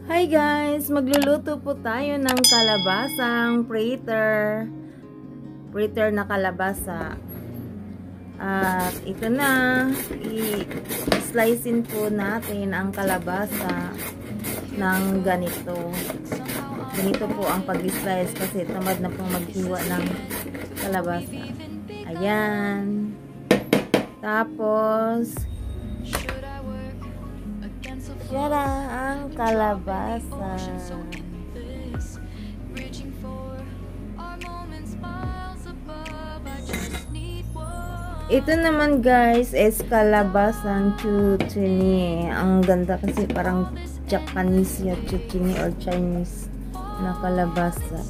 Hi guys! Magluluto po tayo ng kalabasang fritter. Fritter na kalabasa. At ito na, i-slicein po natin ang kalabasa ng ganito. Ganito po ang pag-slice kasi tamad na pong maghiwa ng kalabasa. Ayan. Tapos, tira ang kalabasa. Ito naman guys is kalabasang chuchini. Ang ganda kasi parang Japanese yung chuchini or Chinese na kalabasa.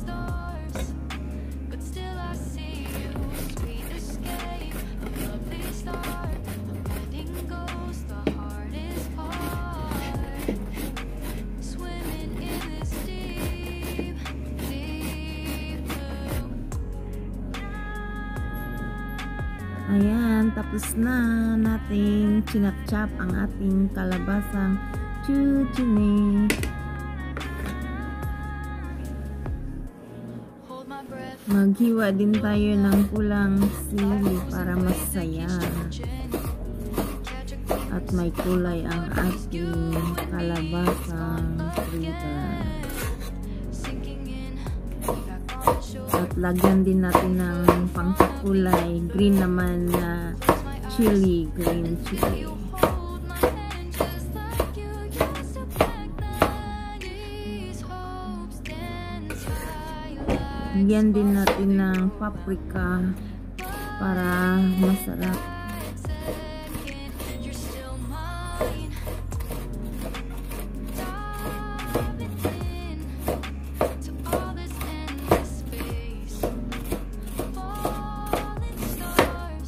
Ayan, tapos na nating chinap-chap ang ating kalabasang chuchini. Maghiwa din tayo ng pulang sili para masaya. At may kulay ang ating kalabasang fritter. At lagyan din natin ng pangkulay, green naman na chili, green chili. Lagyan din natin ng paprika para masarap.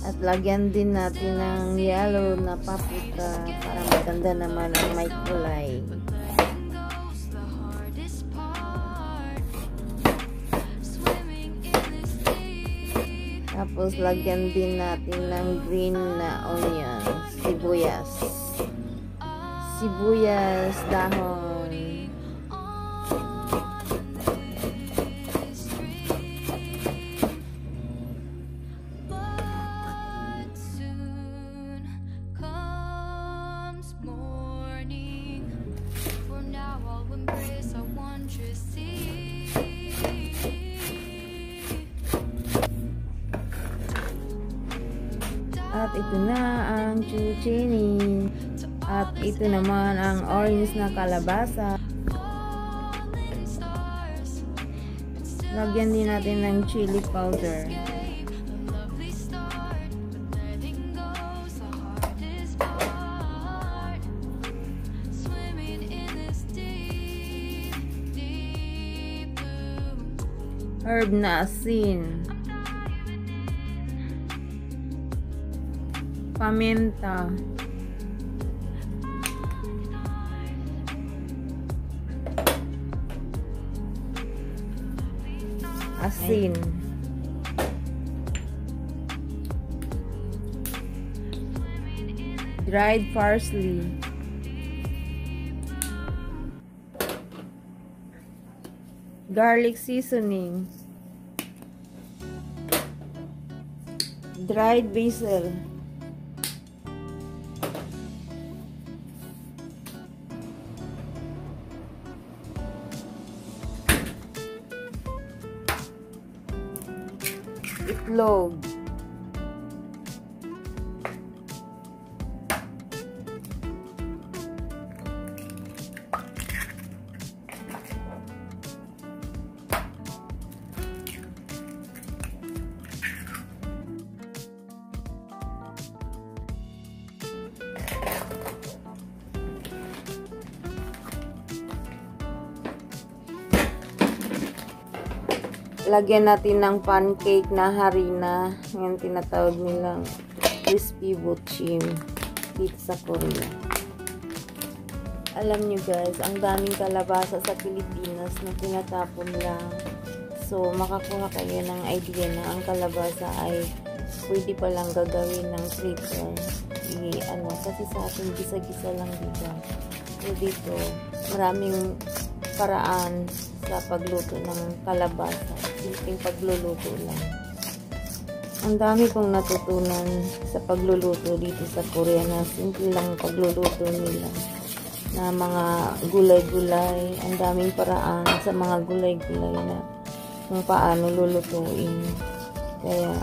At lagyan din natin ng yellow na paprika para maganda naman ang may kulay. Tapos lagyan din natin ng green na onions, sibuyas. Sibuyas, dahon. At ito na ang chuchini. At ito naman ang orange na kalabasa. Lagyan din natin ng chili powder. Herb na asin. Paminta. Asin. Dried parsley. Garlic seasoning. Dried basil. Itlog. Lagyan natin ng pancake na harina. Ngayon tinatawag nilang crispy buchim dito sa Korea. Alam nyo guys, ang daming kalabasa sa Pilipinas na tinatapon lang. So, makakuha kayo ng idea na ang kalabasa ay pwede palang gagawin ng fritter. Kasi sa atin gisa-gisa lang dito. So dito, maraming paraan sa pagluto ng kalabasa. Simpleng pagluluto lang. Ang dami kong natutunan sa pagluluto dito sa Korea na simple lang pagluluto nila. Na mga gulay-gulay, ang daming paraan sa mga gulay-gulay na kung paano lulutuin. Kaya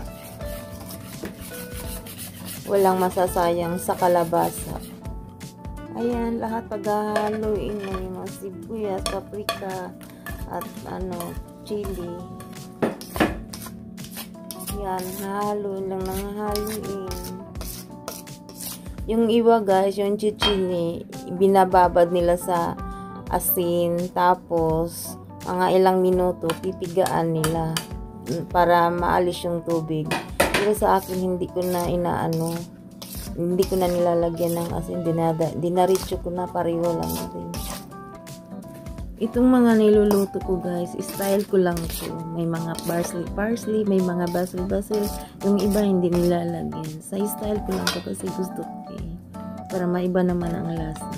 walang masasayang sa kalabasa. Ayan, lahat paghahaluin mo yung mga sibuyas, paprika, at chili. Yan, haluin lang ng haluin. Yung iba guys, yung chichini, binababad nila sa asin, tapos mga ilang minuto, pipigaan nila para maalis yung tubig. Pero sa akin, hindi ko na hindi ko na nilalagyan ng asin, dinaritso ko na, pareho lang din. Itong mga niluluto ko guys, style ko lang to. May mga parsley, may mga basil. Yung iba hindi nilalagyan. Sa style ko lang to kasi gusto ko para maiba naman ang lasa.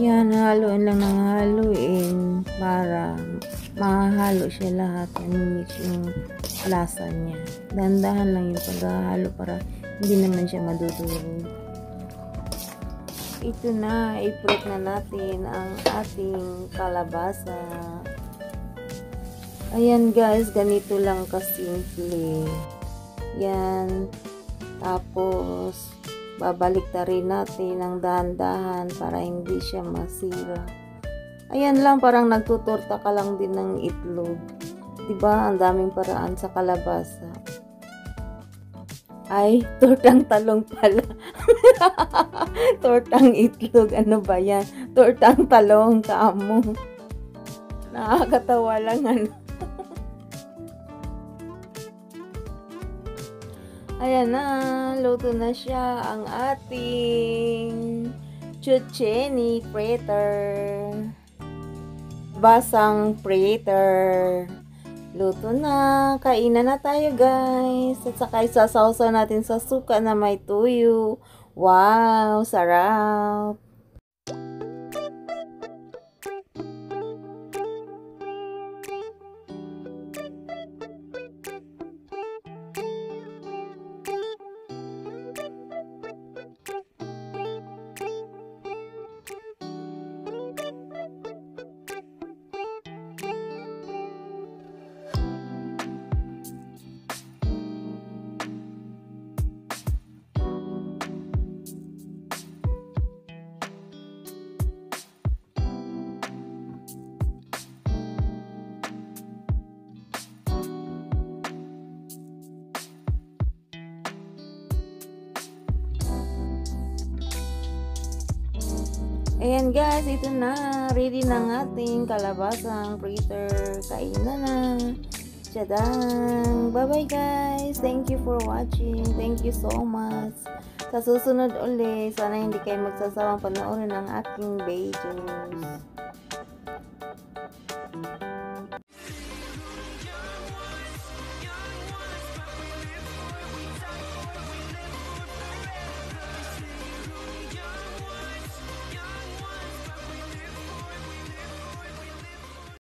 Yan, haluin lang ng haluin para mahalo siya lahat. Mix yung lasa niya. Dahan-dahan lang yung paghahalo para hindi naman siya madudurog. Ito na, i-prep na natin ang ating kalabasa. Ayan guys, ganito lang kasimple. Yan. Tapos, babalik na rin natin ng dahan-dahan para hindi siya masira. Ayan lang, parang nagtutorta ka lang din ng itlog. Diba? Ang daming paraan sa kalabasa. Ay, tortang talong pala. Tortang itlog. Ano ba yan? Tortang talong, kamo. Nakakatawa lang, Ayan na, luto na siya ang ating chucheni fritter. Basang fritter. Luto na. Kainan na tayo guys. At saka isasawsaw natin sa suka na may tuyo. Wow! Sarap! Ayan guys, ito na. Ready na ng ating kalabasang fritter. Kainan na. Tadang! Bye-bye guys. Thank you for watching. Thank you so much. Sa susunod ulit, sana hindi kayo magsasawang panoorin ng aking videos.